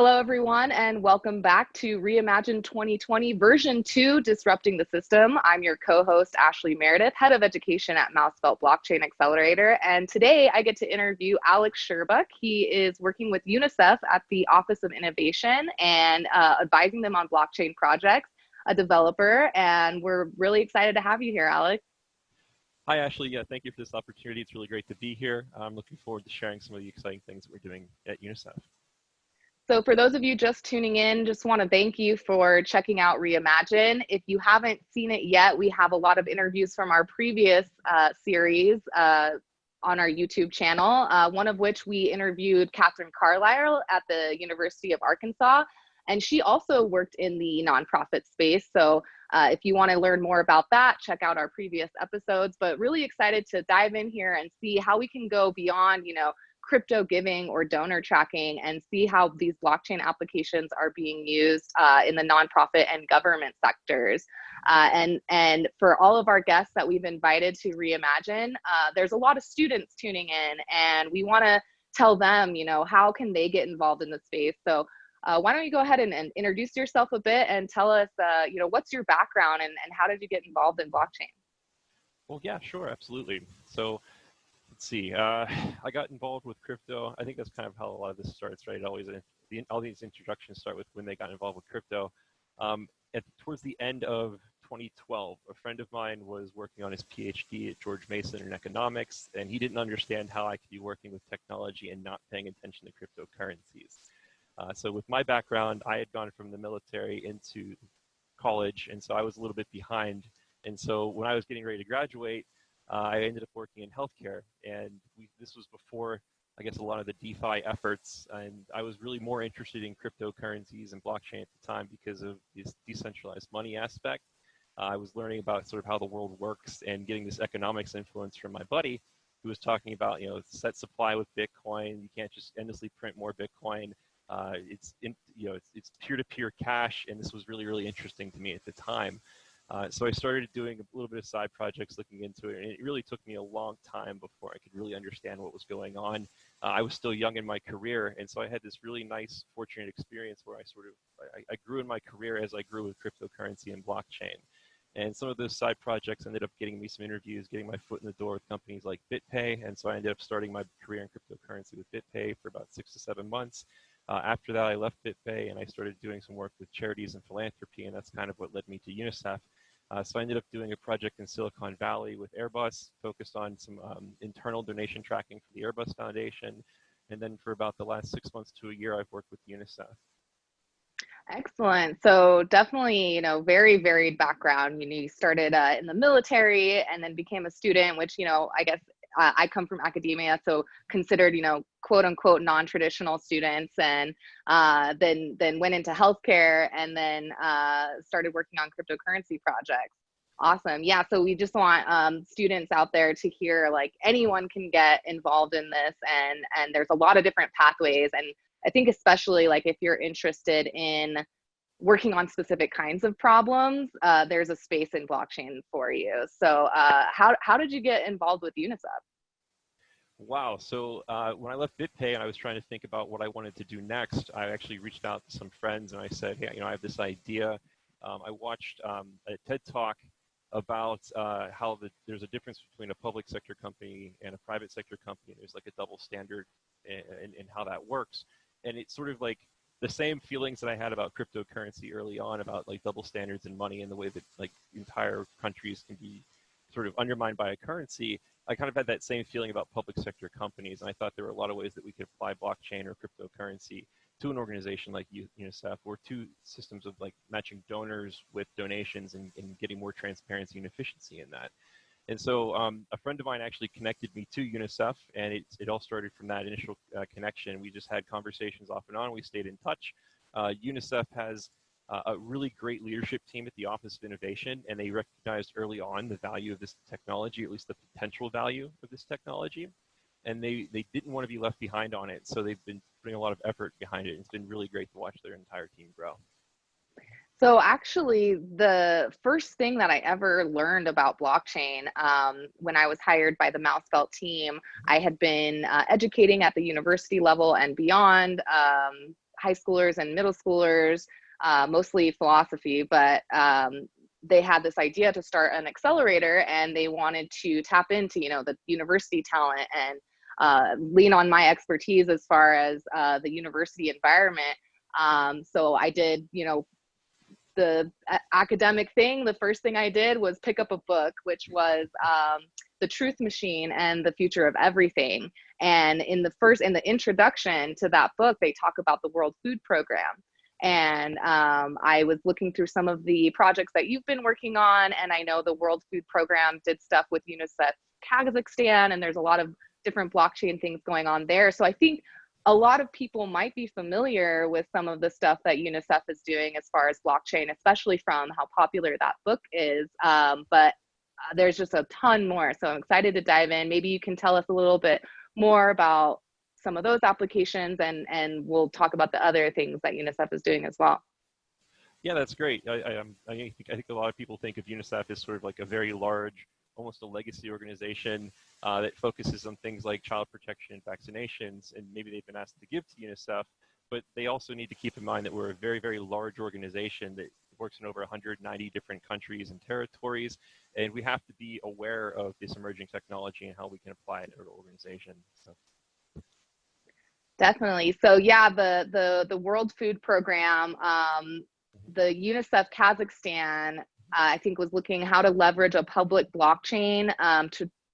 Hello, everyone, and welcome back to Reimagine 2020 version 2, Disrupting the System. I'm your co-host, Ashlie Meredith, Head of Education at MouseBelt Blockchain Accelerator. And today I get to interview Alex Sherbuck. He is working with UNICEF at the Office of Innovation and advising them on blockchain projects, a developer. And we're really excited to have you here, Alex. Hi, Ashley. Yeah, thank you for this opportunity. It's really great to be here. I'm looking forward to sharing some of the exciting things that we're doing at UNICEF. So for those of you just tuning in, just want to thank you for checking out Reimagine. If you haven't seen it yet, we have a lot of interviews from our previous series on our YouTube channel, one of which we interviewed Catherine Carlisle at the University of Arkansas, and she also worked in the nonprofit space. So if you want to learn more about that, check out our previous episodes, but really excited to dive in here and see how we can go beyond, crypto giving or donor tracking and see how these blockchain applications are being used in the nonprofit and government sectors. And for all of our guests that we've invited to Reimagine, there's a lot of students tuning in, and we want to tell them, how can they get involved in the space. So why don't you go ahead and introduce yourself a bit and tell us, what's your background and how did you get involved in blockchain? Well, yeah, sure, absolutely. So let's see. I got involved with crypto. I think that's kind of how a lot of this starts, right? All these introductions start with when they got involved with crypto. Towards the end of 2012, a friend of mine was working on his PhD at George Mason in economics, and he didn't understand how I could be working with technology and not paying attention to cryptocurrencies. So with my background, I had gone from the military into college, and so I was a little bit behind. And so when I was getting ready to graduate, I ended up working in healthcare, and this was before, I guess, a lot of the DeFi efforts, and I was really more interested in cryptocurrencies and blockchain at the time because of this decentralized money aspect. I was learning about sort of how the world works and getting this economics influence from my buddy who was talking about, set supply with Bitcoin. You can't just endlessly print more Bitcoin. It's peer-to-peer cash, and this was really, really interesting to me at the time. So I started doing a little bit of side projects looking into it, and it really took me a long time before I could really understand what was going on. I was still young in my career, and so I had this really nice, fortunate experience where I grew in my career as I grew with cryptocurrency and blockchain. And some of those side projects ended up getting me some interviews, getting my foot in the door with companies like BitPay, and so I ended up starting my career in cryptocurrency with BitPay for about 6 to 7 months. After that, I left BitPay and I started doing some work with charities and philanthropy, and that's kind of what led me to UNICEF. So I ended up doing a project in Silicon Valley with Airbus, focused on some internal donation tracking for the Airbus Foundation. And then for about the last 6 months to a year, I've worked with UNICEF. Excellent. So definitely, very varied background. You started in the military and then became a student, which, I guess I come from academia, so considered, quote unquote, non-traditional students, and then went into healthcare and then started working on cryptocurrency projects. Awesome. Yeah. So we just want students out there to hear, like, anyone can get involved in this, and there's a lot of different pathways. And I think especially like if you're interested in working on specific kinds of problems, there's a space in blockchain for you. So how did you get involved with UNICEF? Wow. So when I left BitPay and I was trying to think about what I wanted to do next, I actually reached out to some friends and I said, hey, I have this idea. I watched a TED Talk about how there's a difference between a public sector company and a private sector company. There's like a double standard in how that works. And it's sort of like the same feelings that I had about cryptocurrency early on, about like double standards in money and the way that like entire countries can be sort of undermined by a currency. I kind of had that same feeling about public sector companies. And I thought there were a lot of ways that we could apply blockchain or cryptocurrency to an organization like UNICEF, or to systems of like matching donors with donations and getting more transparency and efficiency in that. And so a friend of mine actually connected me to UNICEF, and it all started from that initial connection. We just had conversations off and on. We stayed in touch. UNICEF has a really great leadership team at the Office of Innovation, and they recognized early on the value of this technology, at least the potential value of this technology. And they didn't want to be left behind on it, so they've been putting a lot of effort behind it. It's been really great to watch their entire team grow. So actually, the first thing that I ever learned about blockchain when I was hired by the MouseBelt team, I had been educating at the university level and beyond, high schoolers and middle schoolers, mostly philosophy, but they had this idea to start an accelerator, and they wanted to tap into, the university talent and lean on my expertise as far as the university environment. So I did, the academic thing. The first thing I did was pick up a book, which was The Truth Machine and the Future of Everything. And in the introduction to that book, they talk about the World Food Program. And I was looking through some of the projects that you've been working on, and I know the World Food Program did stuff with UNICEF Kazakhstan, and there's a lot of different blockchain things going on there. So I think a lot of people might be familiar with some of the stuff that UNICEF is doing as far as blockchain, especially from how popular that book is. But there's just a ton more. So I'm excited to dive in. Maybe you can tell us a little bit more about some of those applications, and we'll talk about the other things that UNICEF is doing as well. Yeah, that's great. I think a lot of people think of UNICEF as sort of like a very large, almost a legacy organization that focuses on things like child protection and vaccinations, and maybe they've been asked to give to UNICEF, but they also need to keep in mind that we're a very, very large organization that works in over 190 different countries and territories, and we have to be aware of this emerging technology and how we can apply it in our organization. So. Definitely. So yeah, the World Food Program, the UNICEF Kazakhstan, I think was looking how to leverage a public blockchain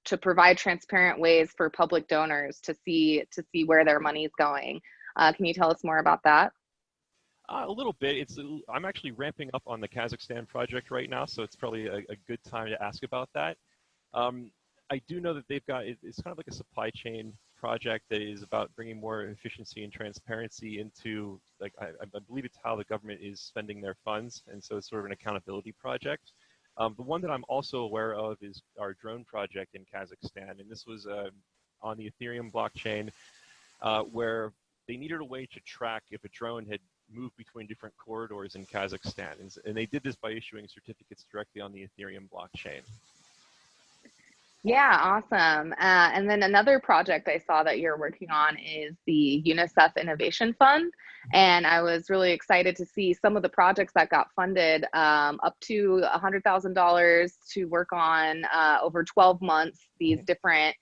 to provide transparent ways for public donors to see where their money is going. Can you tell us more about that? A little bit. I'm actually ramping up on the Kazakhstan project right now, so it's probably a good time to ask about that. I do know that they've got, it's kind of like a supply chain project that is about bringing more efficiency and transparency into, like, I believe it's how the government is spending their funds, and so it's sort of an accountability project. The one that I'm also aware of is our drone project in Kazakhstan, and this was on the Atrium blockchain, where they needed a way to track if a drone had moved between different corridors in Kazakhstan, and they did this by issuing certificates directly on the Ethereum blockchain. Yeah, awesome. And then another project I saw that you're working on is the UNICEF Innovation Fund. And I was really excited to see some of the projects that got funded up to $100,000 to work on over 12 months, these different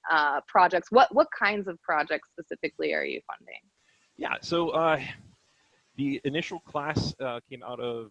projects. What kinds of projects specifically are you funding? Yeah, so the initial class came out of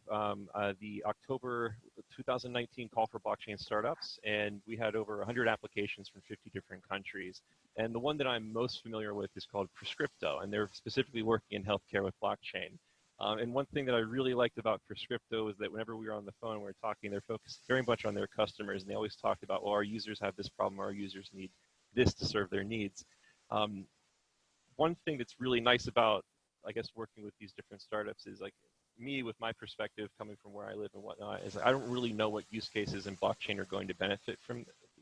the October 2019 call for blockchain startups, and we had over 100 applications from 50 different countries. And the one that I'm most familiar with is called Prescripto, and they're specifically working in healthcare with blockchain. And one thing that I really liked about Prescripto is that whenever we were on the phone, we were talking, they're focused very much on their customers, and they always talked about, well, our users have this problem, our users need this to serve their needs. One thing that's really nice about, I guess, working with these different startups is, like, me with my perspective coming from where I live and whatnot, is I don't really know what use cases in blockchain are going to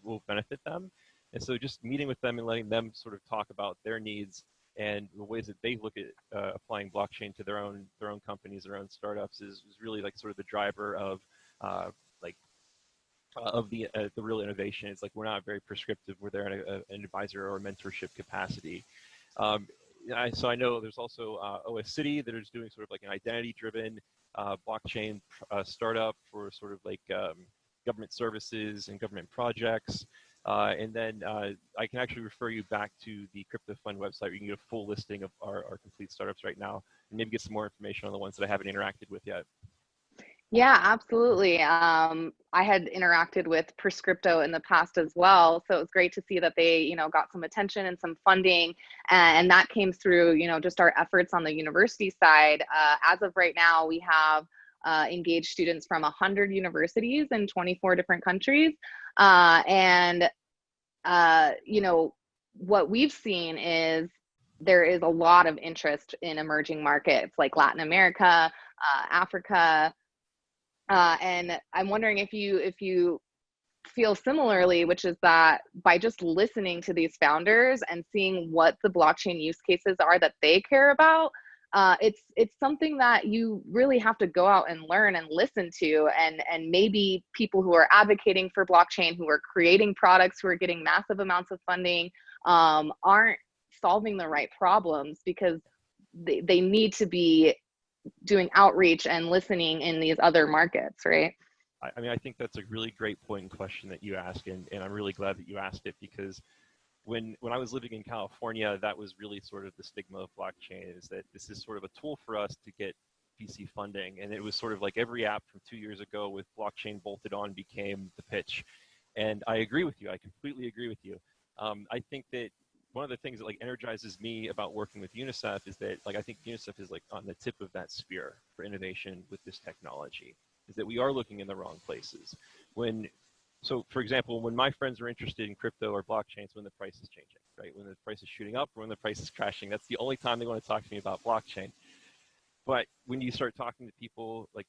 will benefit them. And so just meeting with them and letting them sort of talk about their needs and the ways that they look at applying blockchain to their own companies, their own startups is really like sort of the driver of the real innovation. It's like, we're not very prescriptive. We're there in an advisor or a mentorship capacity. So I know there's also OS City that is doing sort of like an identity-driven blockchain startup for sort of like government services and government projects. And then I can actually refer you back to the Crypto Fund website. You can get a full listing of our complete startups right now, and maybe get some more information on the ones that I haven't interacted with yet. Yeah, absolutely. I had interacted with Prescripto in the past as well, so it was great to see that they, got some attention and some funding, and that came through, just our efforts on the university side. As of right now, we have engaged students from 100 universities in 24 different countries, and what we've seen is there is a lot of interest in emerging markets like Latin America, Africa. And I'm wondering if you feel similarly, which is that by just listening to these founders and seeing what the blockchain use cases are that they care about, it's something that you really have to go out and learn and listen to, and maybe people who are advocating for blockchain, who are creating products, who are getting massive amounts of funding, aren't solving the right problems, because they need to be doing outreach and listening in these other markets, right? I mean, I think that's a really great point and question that you ask, and I'm really glad that you asked it, because when I was living in California, that was really sort of the stigma of blockchain, is that this is sort of a tool for us to get VC funding. And it was sort of like every app from 2 years ago with blockchain bolted on became the pitch. And I agree with you. I completely agree with you. I think that one of the things that like energizes me about working with UNICEF is that like I think UNICEF is like on the tip of that spear for innovation with this technology, is that we are looking in the wrong places. So for example, when my friends are interested in crypto or blockchain, it's when the price is changing, right? When the price is shooting up or when the price is crashing. That's the only time they want to talk to me about blockchain. But when you start talking to people like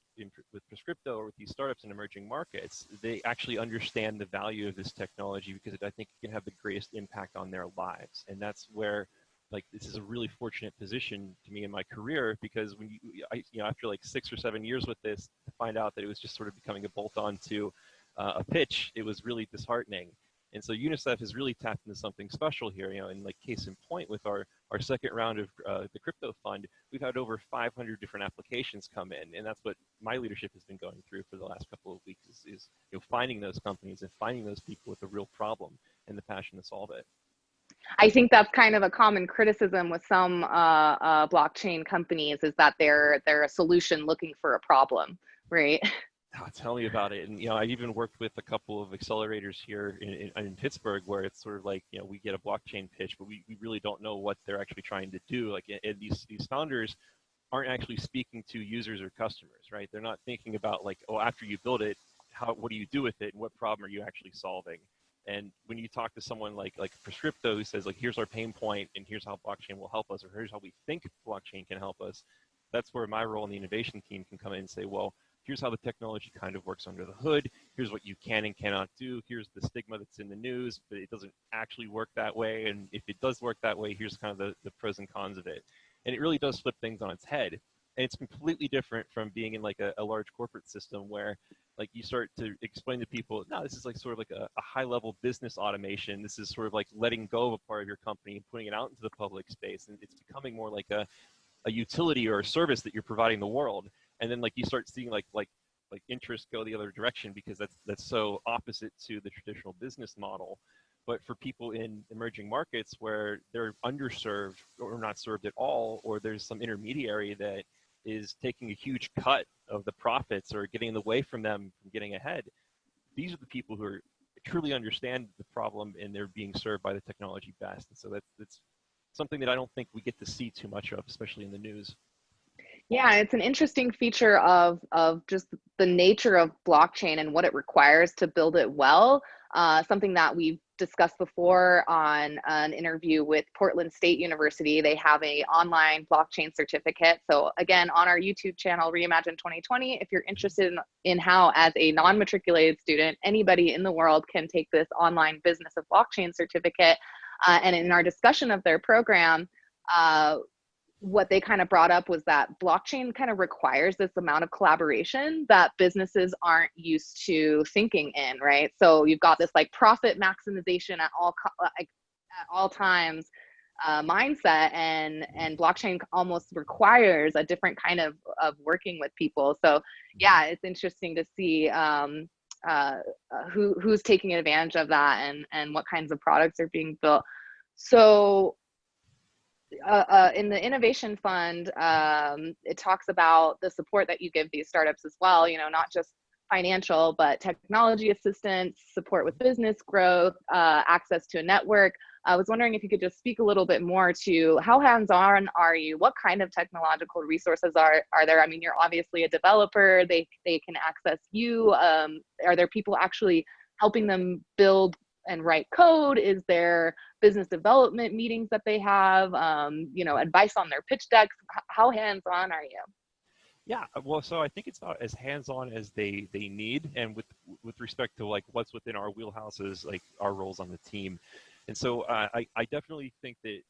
with Prescripto or with these startups in emerging markets, they actually understand the value of this technology, because I think it can have the greatest impact on their lives. And that's where, like, this is a really fortunate position to me in my career, because when after like 6 or 7 years with this, to find out that it was just sort of becoming a bolt-on to a pitch, it was really disheartening. And so UNICEF has really tapped into something special here, and like case in point with our second round of the crypto fund, we've had over 500 different applications come in. And that's what my leadership has been going through for the last couple of weeks is finding those companies and finding those people with a real problem and the passion to solve it. I think that's kind of a common criticism with some blockchain companies, is that they're a solution looking for a problem, right? Oh, tell me about it. And I've even worked with a couple of accelerators here in Pittsburgh, where it's sort of like we get a blockchain pitch, but we really don't know what they're actually trying to do. Like, and these founders aren't actually speaking to users or customers, right? They're not thinking about like, oh, after you build it, what do you do with it, and what problem are you actually solving? And when you talk to someone like Prescripto, who says like, here's our pain point, and here's how blockchain will help us, or here's how we think blockchain can help us, that's where my role in the innovation team can come in and say, well, here's how the technology kind of works under the hood. Here's what you can and cannot do. Here's the stigma that's in the news, but it doesn't actually work that way. And if it does work that way, here's kind of the pros and cons of it. And it really does flip things on its head. And it's completely different from being in like a large corporate system where like you start to explain to people, no, this is like sort of like a high level business automation. This is sort of like letting go of a part of your company and putting it out into the public space. And it's becoming more like a utility or a service that you're providing the world. And then like you start seeing like interest go the other direction, because that's so opposite to the traditional business model. But for people in emerging markets where they're underserved or not served at all, or there's some intermediary that is taking a huge cut of the profits or getting in the way from them from getting ahead, these are the people who truly understand the problem, and they're being served by the technology best. And so that's something that I don't think we get to see too much of, especially in the news. Yeah, it's an interesting feature of just the nature of blockchain and what it requires to build it well. Something that we've discussed before on an interview with Portland State University. They have a online blockchain certificate. So again, on our YouTube channel, Reimagine 2020, if you're interested in how, as a non-matriculated student, anybody in the world can take this online business of blockchain certificate. And in our discussion of their program, what they kind of brought up was that blockchain kind of requires this amount of collaboration that businesses aren't used to thinking in, right? So you've got this like profit maximization at all times mindset, and blockchain almost requires a different kind of working with people. So yeah, it's interesting to see who's taking advantage of that, and what kinds of products are being built. So in the innovation fund, it talks about the support that you give these startups as well, not just financial, but technology assistance, support with business growth, access to a network. I was wondering if you could just speak a little bit more to how hands-on are you? What kind of technological resources are there? I mean, you're obviously a developer. They can access you. Are there people actually helping them build and write code? Is there business development meetings that they have, advice on their pitch decks? How hands-on are you? Yeah, well, so I think it's about as hands-on as they need, and with respect to like what's within our wheelhouses, like our roles on the team. And so I definitely think that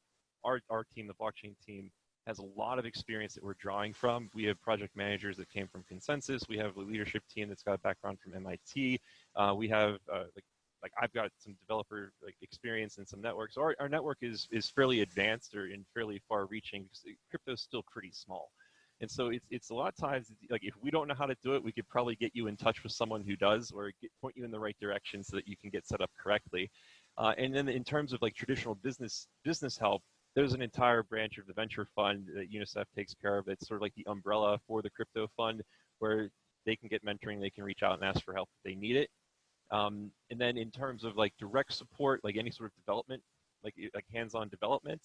our team, the blockchain team, has a lot of experience that we're drawing from. We have project managers that came from Consensus. We have a leadership team that's got a background from MIT. We have like like I've got some developer like experience and some networks. So our network is fairly advanced or in fairly far reaching because crypto is still pretty small. And so it's a lot of times, like if we don't know how to do it, we could probably get you in touch with someone who does, or point you in the right direction so that you can get set up correctly. And then in terms of like traditional business help, there's an entire branch of the venture fund that UNICEF takes care of. It's sort of like the umbrella for the crypto fund, where they can get mentoring, they can reach out and ask for help if they need it. And then in terms of like direct support, like any sort of development, like hands-on development,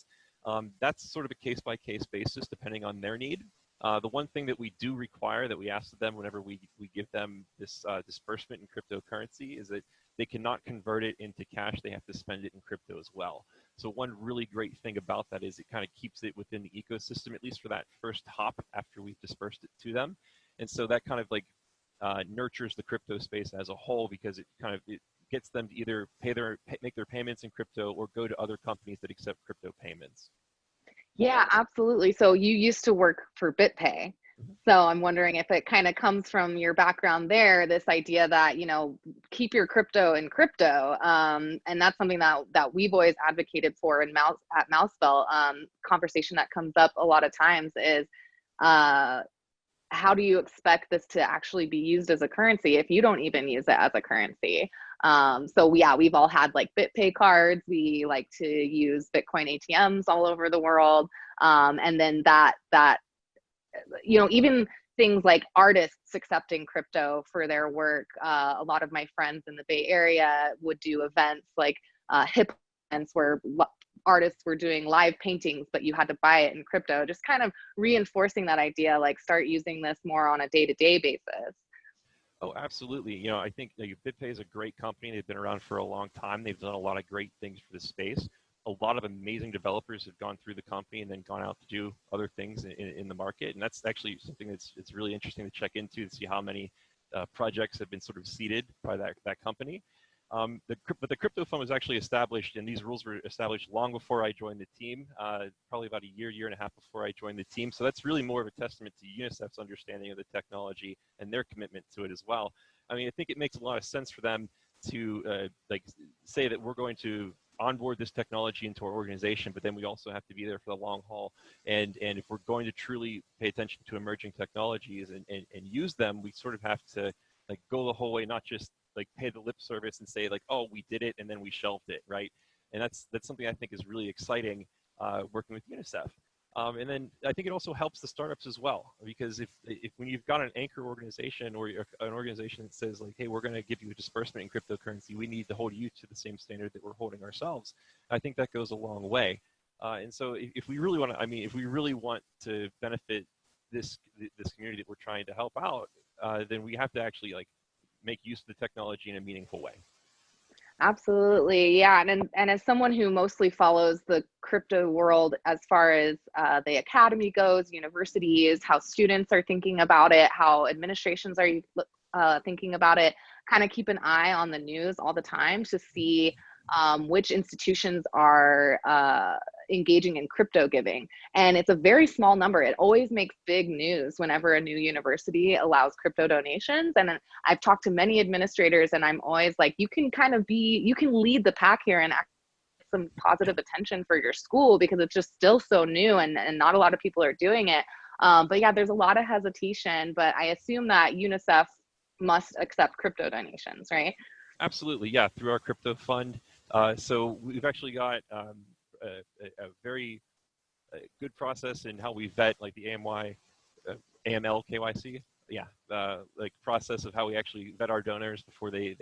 that's sort of a case-by-case basis depending on their need. The one thing that we do require, that we ask of them whenever we give them this disbursement in cryptocurrency, is that they cannot convert it into cash. They have to spend it in crypto as well. So one really great thing about that is it kind of keeps it within the ecosystem, at least for that first hop after we've dispersed it to them. And so that kind of like nurtures the crypto space as a whole, because it gets them to either make their payments in crypto or go to other companies that accept crypto payments. Yeah, absolutely. So you used to work for BitPay. So I'm wondering if it kind of comes from your background there, this idea that, keep your crypto in crypto. And that's something that we've always advocated for at MouseBelt. Conversation that comes up a lot of times is, how do you expect this to actually be used as a currency if you don't even use it as a currency? So yeah, we've all had like BitPay cards. We like to use Bitcoin ATMs all over the world. And then that, even things like artists accepting crypto for their work. A lot of my friends in the Bay Area would do events like hip events where artists were doing live paintings, but you had to buy it in crypto, just kind of reinforcing that idea, like start using this more on a day-to-day basis. Oh, absolutely. I think BitPay is a great company. They've been around for a long time. They've done a lot of great things for the space. A lot of amazing developers have gone through the company and then gone out to do other things in the market. And that's actually something it's really interesting to check into, to see how many projects have been sort of seeded by that company. But the crypto fund was actually established, and these rules were established long before I joined the team, probably about a year and a half before I joined the team. So that's really more of a testament to UNICEF's understanding of the technology and their commitment to it as well. I mean, I think it makes a lot of sense for them to say that we're going to onboard this technology into our organization, but then we also have to be there for the long haul. And if we're going to truly pay attention to emerging technologies and use them, we sort of have to like go the whole way, not just like pay the lip service and say like, oh, we did it and then we shelved it, right? And that's something I think is really exciting working with UNICEF. And then I think it also helps the startups as well, because if when you've got an anchor organization or an organization that says like, hey, we're going to give you a disbursement in cryptocurrency, we need to hold you to the same standard that we're holding ourselves. I think that goes a long way. And so if we really want to, if we really want to benefit this community that we're trying to help out, then we have to actually like make use of the technology in a meaningful way. Absolutely. Yeah. And as someone who mostly follows the crypto world as far as the academy goes, universities, how students are thinking about it, how administrations are thinking about it, kind of keep an eye on the news all the time to see which institutions are engaging in crypto giving. And it's a very small number. It always makes big news whenever a new university allows crypto donations. And I've talked to many administrators, and I'm always like, you can lead the pack here and some positive attention for your school, because it's just still so new and not a lot of people are doing it. But yeah, there's a lot of hesitation, but I assume that UNICEF must accept crypto donations, right? Absolutely, yeah, through our crypto fund. So we've actually got a very good process in how we vet like the AML KYC, like process of how we actually vet our donors before they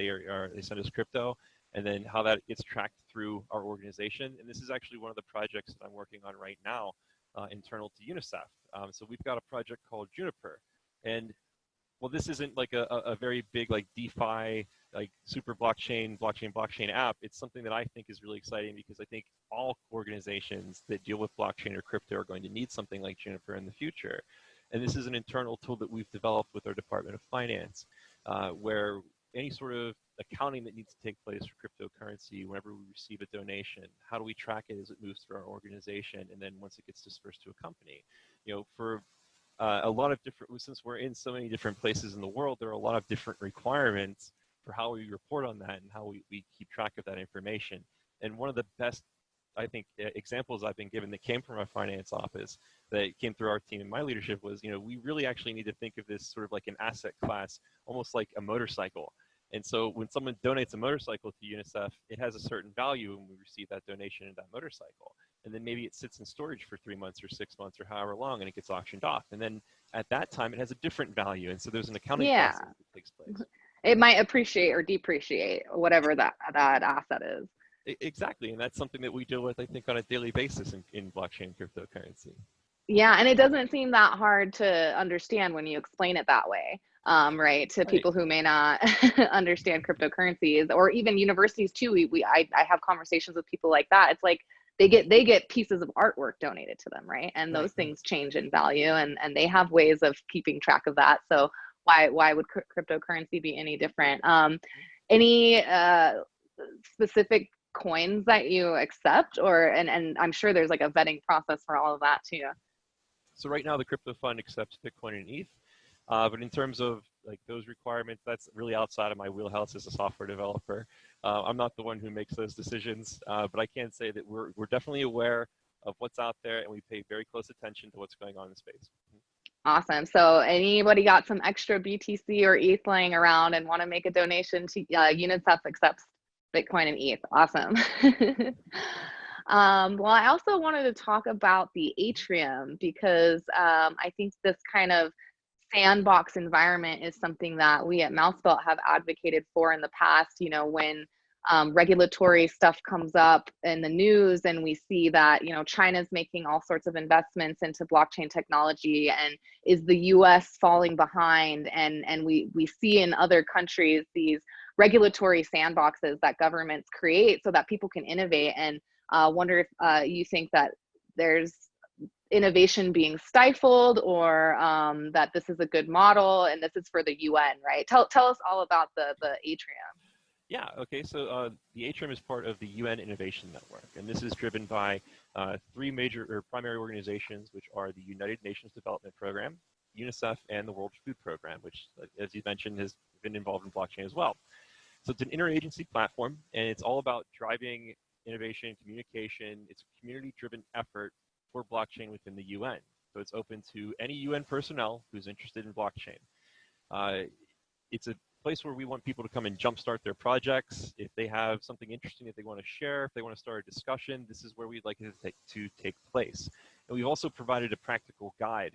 send us crypto, and then how that gets tracked through our organization. And this is actually one of the projects that I'm working on right now, internal to UNICEF. So we've got a project called Juniper, and well, this isn't like a very big like DeFi, like super blockchain app. It's something that I think is really exciting, because I think all organizations that deal with blockchain or crypto are going to need something like Juniper in the future. And this is an internal tool that we've developed with our Department of Finance, where any sort of accounting that needs to take place for cryptocurrency, whenever we receive a donation, how do we track it as it moves through our organization, and then once it gets dispersed to a company? For a lot of different, since we're in so many different places in the world, there are a lot of different requirements for how we report on that and how we keep track of that information. And one of the best, I think, examples I've been given that came from our finance office, that came through our team and my leadership was, we really actually need to think of this sort of like an asset class, almost like a motorcycle. And so when someone donates a motorcycle to UNICEF, it has a certain value when we receive that donation of that motorcycle. And then maybe it sits in storage for 3 months or 6 months or however long, and it gets auctioned off. And then at that time, it has a different value. And so there's an accounting Yeah. process that takes place. It might appreciate or depreciate, whatever that asset is. Exactly. And that's something that we deal with, I think, on a daily basis in blockchain cryptocurrency. Yeah, and it doesn't seem that hard to understand when you explain it that way, right? To people who may not understand cryptocurrencies, or even universities too. I have conversations with people like that. It's like they get pieces of artwork donated to them, right? And those things change in value, and they have ways of keeping track of that. So why would cryptocurrency be any different? Any specific coins that you accept, and I'm sure there's like a vetting process for all of that too. So right now the crypto fund accepts Bitcoin and ETH, but in terms of like those requirements, that's really outside of my wheelhouse as a software developer. I'm not the one who makes those decisions, but I can say that we're definitely aware of what's out there, and we pay very close attention to what's going on in space. Awesome. So anybody got some extra BTC or ETH laying around and want to make a donation to UNICEF accepts Bitcoin and ETH. Awesome. Well, I also wanted to talk about the Atrium because I think this kind of sandbox environment is something that we at MouseBelt have advocated for in the past. When regulatory stuff comes up in the news and we see that, China's making all sorts of investments into blockchain technology, and is the US falling behind? And we see in other countries these regulatory sandboxes that governments create so that people can innovate, and wonder if you think that there's innovation being stifled, or that this is a good model, and this is for the UN, right? Tell us all about the Atrium. Yeah, okay, so the Atrium is part of the UN Innovation Network, and this is driven by three major or primary organizations, which are the United Nations Development Program, UNICEF, and the World Food Program, which, as you mentioned, has been involved in blockchain as well. So it's an interagency platform, and it's all about driving innovation, communication. It's a community-driven effort for blockchain within the UN. So it's open to any UN personnel who's interested in blockchain. It's a place where we want people to come and jumpstart their projects. If they have something interesting that they want to share, if they want to start a discussion, this is where we'd like it to take place. And we've also provided a practical guide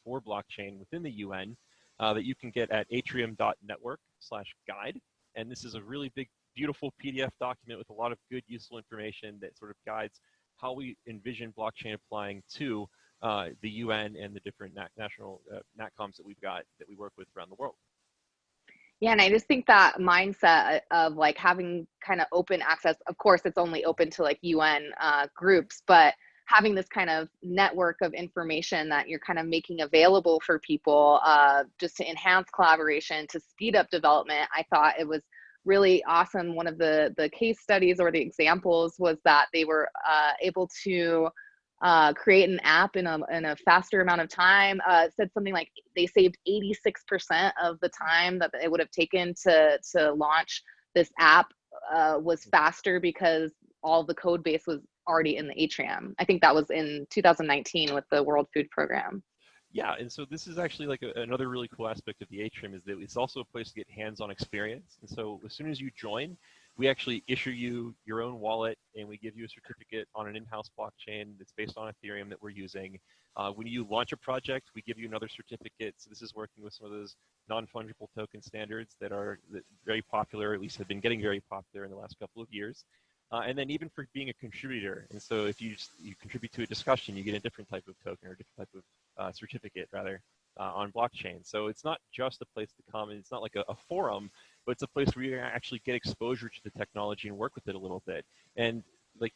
for blockchain within the UN that you can get at atrium.network/guide. And this is a really big, beautiful PDF document with a lot of good, useful information that sort of guides how we envision blockchain applying to the UN and the different national NatComs that we've got that we work with around the world. Yeah, and I just think that mindset of like having kind of open access, of course, it's only open to like UN groups, but having this kind of network of information that you're kind of making available for people just to enhance collaboration, to speed up development. I thought it was really awesome. One of the case studies or the examples was that they were able to create an app in a faster amount of time. It said something like they saved 86% of the time that it would have taken to launch this app was faster because all the code base was already in the Atrium. I think that was in 2019 with the World Food Program. Yeah, and so this is actually like another really cool aspect of the Atrium is that it's also a place to get hands-on experience. And so as soon as you join, we actually issue you your own wallet, and we give you a certificate on an in-house blockchain that's based on Ethereum that we're using. When you launch a project, we give you another certificate. So this is working with some of those non-fungible token standards that are very popular, at least have been getting very popular in the last couple of years. And then even for being a contributor. And so if you contribute to a discussion, you get a different type of token or a different type of certificate, rather, on blockchain. So it's not just a place to come, and it's not like a forum, but it's a place where you actually get exposure to the technology and work with it a little bit. And like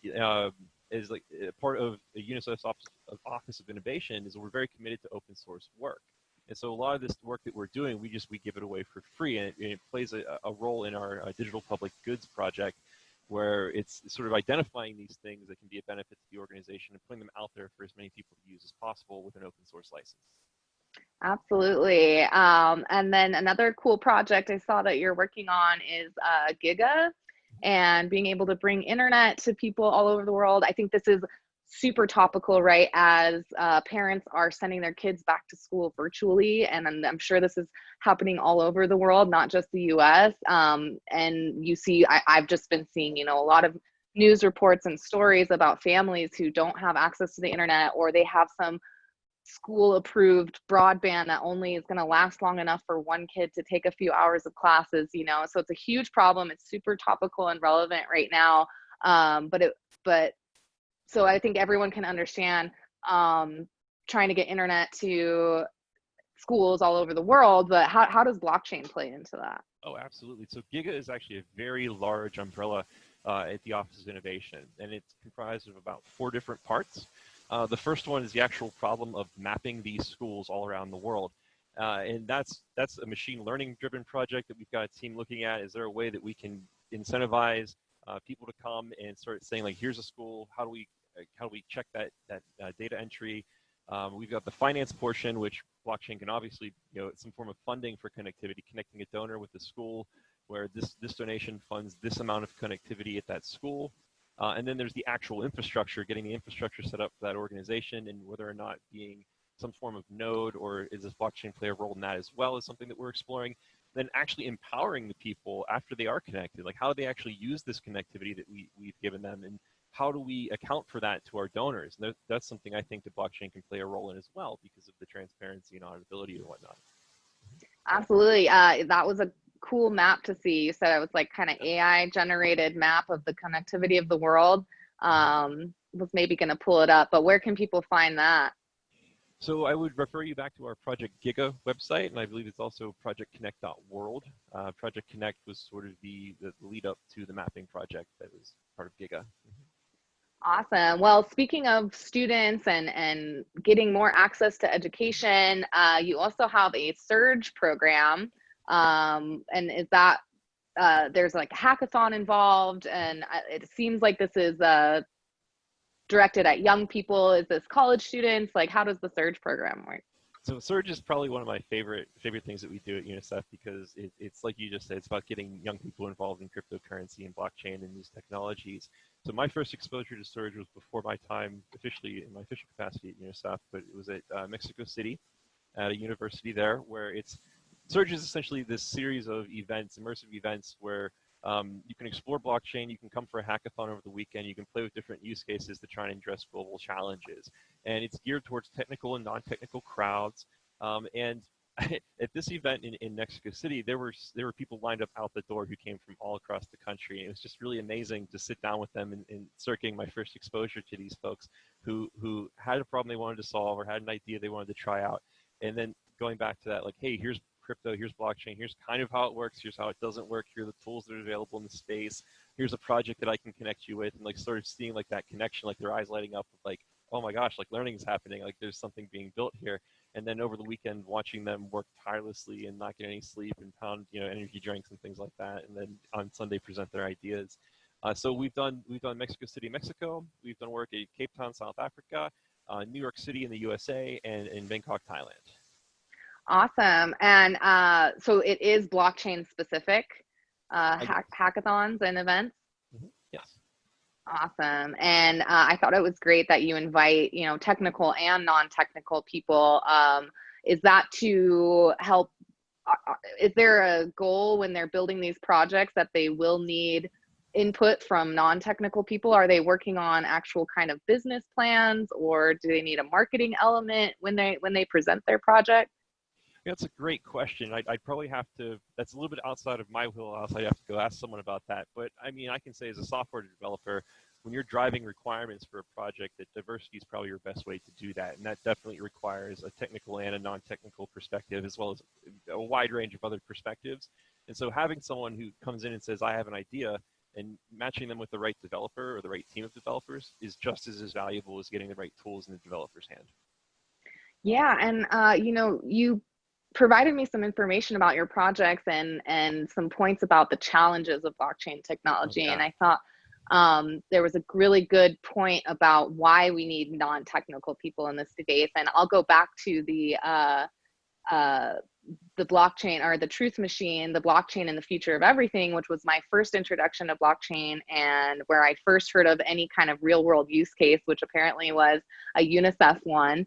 is like part of the UNICEF's Office of Innovation is we're very committed to open source work. And so a lot of this work that we're doing, we give it away for free, and it plays a role in our digital public goods project, where it's sort of identifying these things that can be a benefit to the organization and putting them out there for as many people to use as possible with an open source license. Absolutely. And then another cool project I saw that you're working on is Giga, and being able to bring internet to people all over the world. I think this is super topical, right? As parents are sending their kids back to school virtually, and I'm sure this is happening all over the world, not just the US. And you see, I've just been seeing, a lot of news reports and stories about families who don't have access to the internet, or they have some school approved broadband that only is going to last long enough for one kid to take a few hours of classes, so it's a huge problem. It's super topical and relevant right now. But so I think everyone can understand, trying to get internet to schools all over the world, but how does blockchain play into that? Oh, absolutely. So Giga is actually a very large umbrella at the Office of Innovation, and it's comprised of about 4 different parts. The first one is the actual problem of mapping these schools all around the world. And that's a machine learning driven project that we've got a team looking at. Is there a way that we can incentivize people to come and start saying, like, here's a school, how do we check that data entry? We've got the finance portion, which blockchain can obviously, some form of funding for connectivity, connecting a donor with the school, where this donation funds this amount of connectivity at that school. And then there's the actual infrastructure, getting the infrastructure set up for that organization, and whether or not being some form of node, or is this blockchain play a role in that as well, is something that we're exploring. Then actually empowering the people after they are connected, like how do they actually use this connectivity that we've given them, and how do we account for that to our donors? And that's something I think the blockchain can play a role in as well, because of the transparency and auditability and whatnot. Absolutely. That was a cool map to see. You said it was like kind of AI generated map of the connectivity of the world. Was maybe going to pull it up, but where can people find that? So I would refer you back to our Project Giga website, and I believe it's also projectconnect.world. Project Connect was sort of the lead up to the mapping project that was part of Giga. Awesome. Well, speaking of students and getting more access to education, you also have a surge program. And is that there's like a hackathon involved, and it seems like this is directed at young people. Is this college students? Like, how does the surge program work? So Surge is probably one of my favorite things that we do at UNICEF, because it's like you just said, it's about getting young people involved in cryptocurrency and blockchain and these technologies. So my first exposure to Surge was before my time officially in my official capacity at UNICEF, but it was at Mexico City at a university there, where Surge is essentially this series of events, immersive events, where you can explore blockchain, you can come for a hackathon over the weekend, you can play with different use cases to try and address global challenges. And it's geared towards technical and non-technical crowds. And at this event in Mexico City, there were people lined up out the door who came from all across the country. And it was just really amazing to sit down with them and start getting my first exposure to these folks who had a problem they wanted to solve, or had an idea they wanted to try out. And then going back to that, like, hey, here's crypto, here's blockchain, here's kind of how it works, here's how it doesn't work, here are the tools that are available in the space, here's a project that I can connect you with, and like sort of seeing like that connection, like their eyes lighting up with like, oh my gosh, like learning is happening, like there's something being built here. And then over the weekend, watching them work tirelessly and not get any sleep and pound, energy drinks and things like that. And then on Sunday present their ideas. So we've done Mexico City, Mexico. We've done work at Cape Town, South Africa, New York City in the USA, and in Bangkok, Thailand. Awesome. And so it is blockchain specific hackathons and events. Mm-hmm. Yes. Awesome. And I thought it was great that you invite, technical and non-technical people. Is that to help? Is there a goal when they're building these projects that they will need input from non-technical people? Are they working on actual kind of business plans, or do they need a marketing element when they present their project? That's a great question. I'd probably have to, that's a little bit outside of my wheelhouse. I'd have to go ask someone about that. But I mean, I can say as a software developer, when you're driving requirements for a project, that diversity is probably your best way to do that. And that definitely requires a technical and a non-technical perspective, as well as a wide range of other perspectives. And so having someone who comes in and says, I have an idea, and matching them with the right developer or the right team of developers is just as valuable as getting the right tools in the developer's hand. Yeah. And, you provided me some information about your projects and some points about the challenges of blockchain technology. Oh, yeah. And I thought there was a really good point about why we need non-technical people in this space. And I'll go back to the the blockchain, or the truth machine, the blockchain and the future of everything, which was my first introduction to blockchain, and where I first heard of any kind of real world use case, which apparently was a UNICEF one.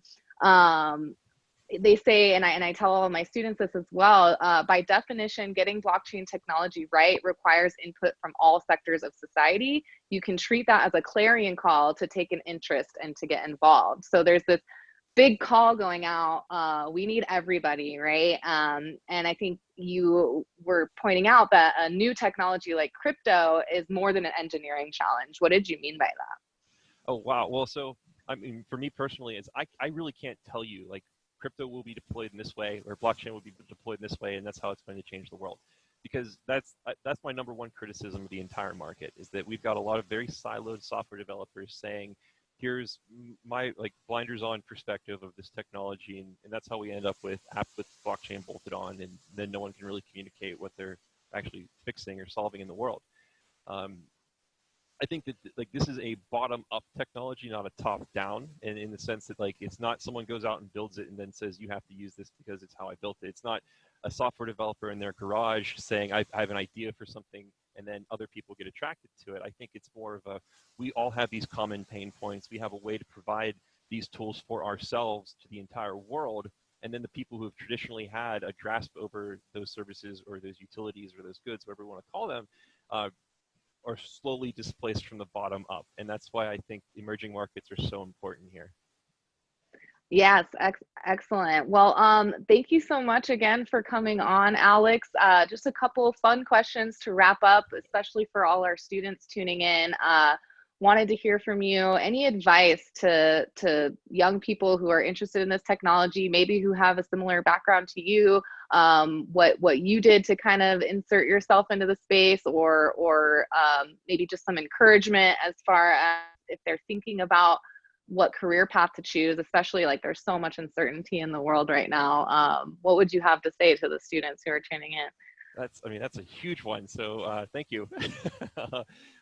They say, and I tell all of my students this as well, by definition, getting blockchain technology right requires input from all sectors of society. You can treat that as a clarion call to take an interest and to get involved. So there's this big call going out. We need everybody, right? And I think you were pointing out that a new technology like crypto is more than an engineering challenge. What did you mean by that? Oh, wow. Well, so, I mean, for me personally, I really can't tell you, like, crypto will be deployed in this way, or blockchain will be deployed in this way, and that's how it's going to change the world. Because that's my number one criticism of the entire market, is that we've got a lot of very siloed software developers saying, here's my blinders on perspective of this technology, and that's how we end up with apps with blockchain bolted on, and then no one can really communicate what they're actually fixing or solving in the world. I think that this is a bottom-up technology, not a top-down, and in the sense that it's not someone goes out and builds it and then says you have to use this because it's how I built it. It's not a software developer in their garage saying I have an idea for something and then other people get attracted to it. I think it's more of a, we all have these common pain points. We have a way to provide these tools for ourselves to the entire world, and then the people who have traditionally had a grasp over those services or those utilities or those goods, whatever you want to call them, are slowly displaced from the bottom up. And that's why I think emerging markets are so important here. Yes, excellent. Well, thank you so much again for coming on, Alex. Just a couple of fun questions to wrap up, especially for all our students tuning in. Wanted to hear from you. Any advice to young people who are interested in this technology, maybe who have a similar background to you, what you did to kind of insert yourself into the space, or maybe just some encouragement as far as if they're thinking about what career path to choose, especially there's so much uncertainty in the world right now. What would you have to say to the students who are tuning in? That's a huge one. So thank you.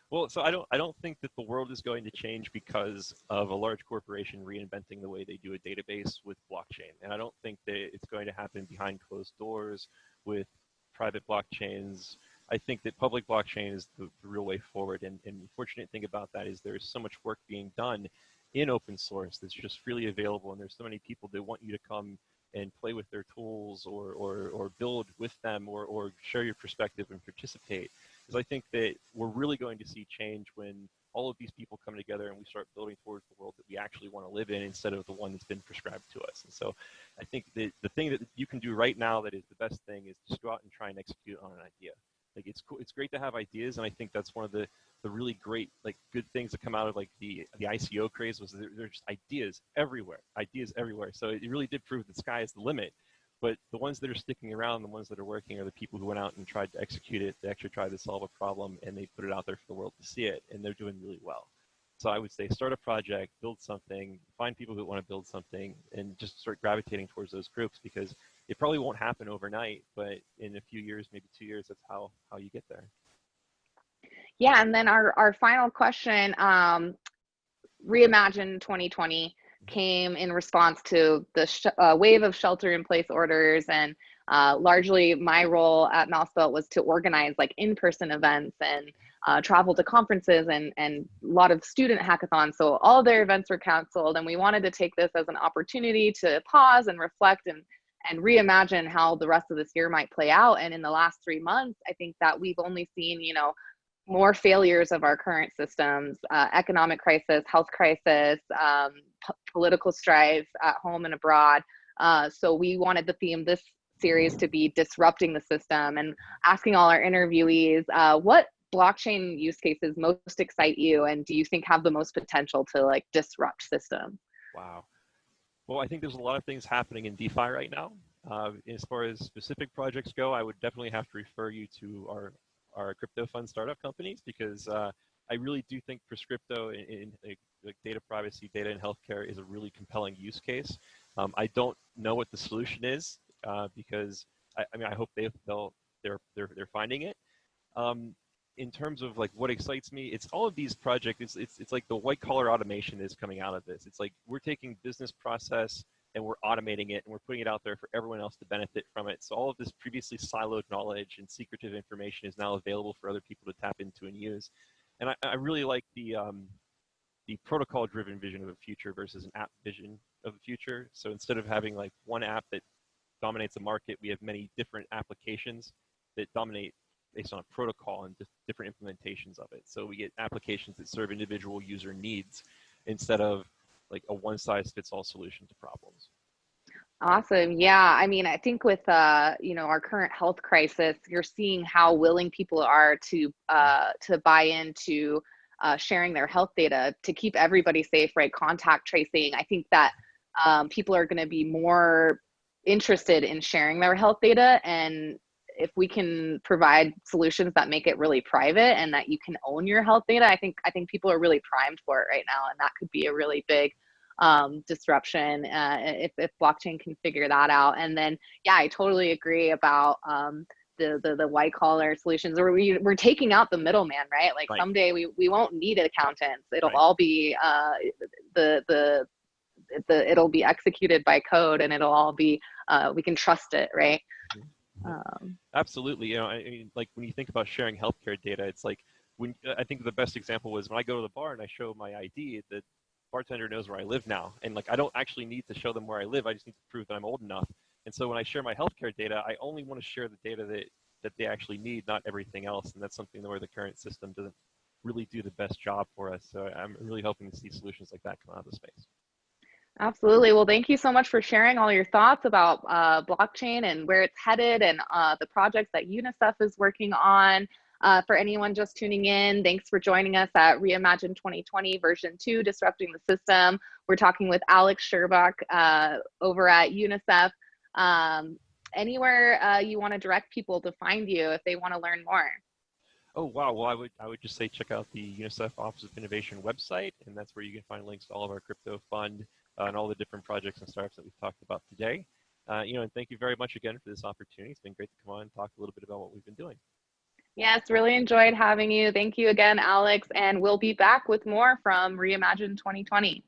Well, so I don't think that the world is going to change because of a large corporation reinventing the way they do a database with blockchain. And I don't think that it's going to happen behind closed doors with private blockchains. I think that public blockchain is the real way forward. And the fortunate thing about that is there's so much work being done in open source that's just freely available. And there's so many people that want you to come and play with their tools or build with them or share your perspective and participate. Because I think that we're really going to see change when all of these people come together and we start building towards the world that we actually want to live in instead of the one that's been prescribed to us. And so I think that the thing that you can do right now that is the best thing is just go out and try and execute on an idea. It's cool. It's great to have ideas, and I think that's one of the really great good things that come out of the ICO craze was there's just ideas everywhere. So it really did prove the sky is the limit. But the ones that are sticking around, the ones that are working, are the people who went out and tried to execute it. They actually tried to solve a problem, and they put it out there for the world to see it, and they're doing really well. So I would say start a project, build something, find people who want to build something, and just start gravitating towards those groups, because it probably won't happen overnight, but in a few years, maybe 2 years, that's how you get there. Yeah, and then our final question, Reimagine 2020 came in response to the wave of shelter-in-place orders, and largely my role at MouseBelt was to organize in-person events and travel to conferences and a lot of student hackathons. So all their events were canceled, and we wanted to take this as an opportunity to pause and reflect and reimagine how the rest of this year might play out. And in the last 3 months, I think that we've only seen, more failures of our current systems, economic crisis, health crisis, political strife at home and abroad. So we wanted the theme this series to be disrupting the system, and asking all our interviewees, what blockchain use cases most excite you, and do you think have the most potential to disrupt systems? Wow. Well, I think there's a lot of things happening in DeFi right now. As far as specific projects go, I would definitely have to refer you to our crypto fund startup companies, because I really do think Prescripto in data privacy, data in healthcare is a really compelling use case. I don't know what the solution is because I hope they're finding it. In terms of what excites me, it's all of these projects. It's like the white collar automation is coming out of this. It's we're taking business process and we're automating it and we're putting it out there for everyone else to benefit from it. So all of this previously siloed knowledge and secretive information is now available for other people to tap into and use. And I really like the protocol-driven vision of the future versus an app vision of the future. So instead of having like one app that dominates the market, we have many different applications that dominate based on a protocol and different implementations of it. So we get applications that serve individual user needs instead of like a one-size-fits-all solution to problems. Awesome. Yeah. I mean, I think with our current health crisis, you're seeing how willing people are to buy into sharing their health data to keep everybody safe, right? Contact tracing. I think that people are going to be more interested in sharing their health data, and if we can provide solutions that make it really private and that you can own your health data, I think people are really primed for it right now, and that could be a really big disruption if blockchain can figure that out. And then, yeah, I totally agree about the white collar solutions, or we're taking out the middleman, right? Like Right. someday we won't need accountants. It'll Right. all be it'll be executed by code, and it'll all be we can trust it, right? Absolutely. I mean, like when you think about sharing healthcare data, it's like I think the best example was when I go to the bar and I show my ID, the bartender knows where I live now, and like I don't actually need to show them where I live. I just need to prove that I'm old enough. And so when I share my healthcare data, I only want to share the data that they actually need, not everything else. And that's something where the current system doesn't really do the best job for us. So I'm really hoping to see solutions like that come out of the space. Absolutely. Well, thank you so much for sharing all your thoughts about blockchain and where it's headed, and the projects that UNICEF is working on. For anyone just tuning in, thanks for joining us at Reimagine 2020 version 2, Disrupting the System. We're talking with Alex Sherbuck over at UNICEF. Anywhere you want to direct people to find you if they want to learn more? Oh, wow. Well, I would just say check out the UNICEF Office of Innovation website, and that's where you can find links to all of our crypto fund and all the different projects and startups that we've talked about today. And thank you very much again for this opportunity. It's been great to come on and talk a little bit about what we've been doing. Yes, really enjoyed having you. Thank you again, Alex, and we'll be back with more from Reimagine 2020.